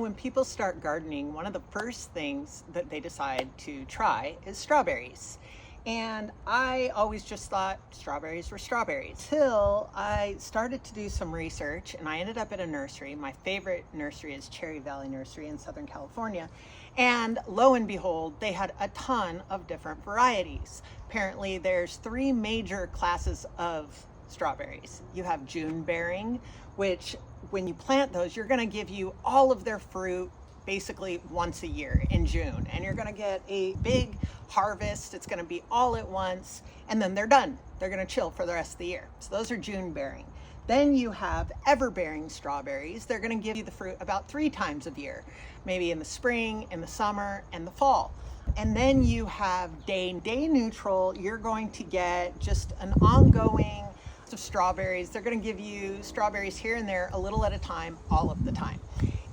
When people start gardening, one of the first things that they decide to try is strawberries. And I always just thought strawberries were strawberries till I started to do some research, and I ended up at a nursery. My favorite nursery is Cherry Valley Nursery in Southern California. And lo and behold, they had a ton of different varieties. Apparently there's 3 major classes of strawberries. You have June bearing, which when you plant those, you're going to give you all of their fruit basically once a year in June, and you're going to get a big harvest. It's going to be all at once, and then they're done. They're going to chill for the rest of the year. So those are June bearing. Then you have ever-bearing strawberries. They're going to give you the fruit about 3 times a year, maybe in the spring, in the summer, and the fall. And then you have day neutral. You're going to get just an ongoing of strawberries. They're going to give you strawberries here and there, a little at a time, all of the time.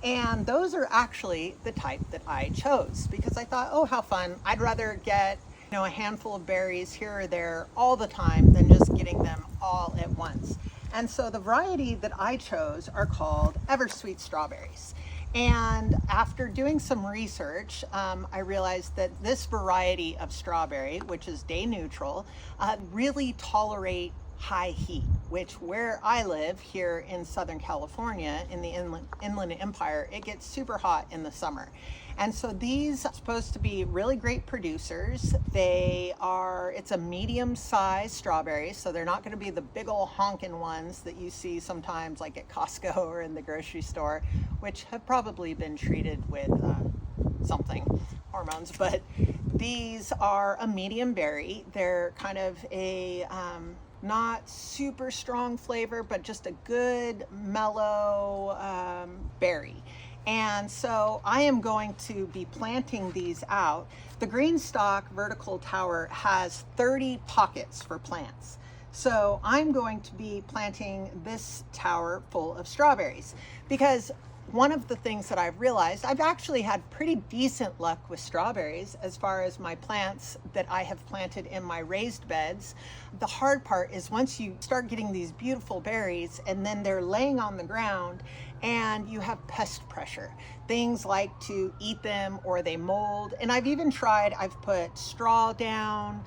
And those are actually the type that I chose because I thought, oh, how fun. I'd rather get, a handful of berries here or there all the time than just getting them all at once. And so the variety that I chose are called Eversweet strawberries. And after doing some research, I realized that this variety of strawberry, which is day neutral, really tolerate high heat, which where I live here in Southern California in the Inland Empire, it gets super hot in the summer. And so these are supposed to be really great producers. It's a medium-sized strawberry, so they're not going to be the big old honking ones that you see sometimes like at Costco or in the grocery store, which have probably been treated with hormones, but these are a medium berry. They're kind of a not super strong flavor, but just a good mellow berry. And so I am going to be planting these out. The green stalk vertical tower has 30 pockets for plants. So I'm going to be planting this tower full of strawberries because one of the things that I've realized, I've actually had pretty decent luck with strawberries as far as my plants that I have planted in my raised beds. The hard part is once you start getting these beautiful berries and then they're laying on the ground and you have pest pressure. Things like to eat them or they mold. And I've put straw down,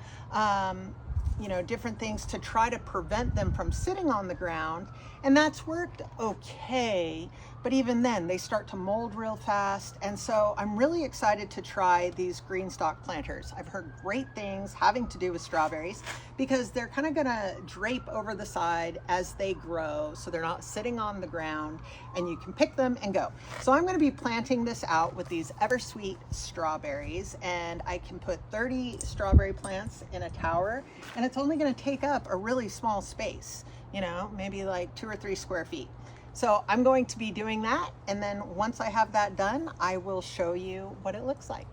different things to try to prevent them from sitting on the ground. And that's worked okay, but even then they start to mold real fast. And so I'm really excited to try these green stalk planters. I've heard great things having to do with strawberries because they're kind of gonna drape over the side as they grow, so they're not sitting on the ground and you can pick them and go. So I'm gonna be planting this out with these Eversweet strawberries, and I can put 30 strawberry plants in a tower, and it's only gonna take up a really small space, maybe like 2 or 3 square feet. So I'm going to be doing that, and then once I have that done, I will show you what it looks like.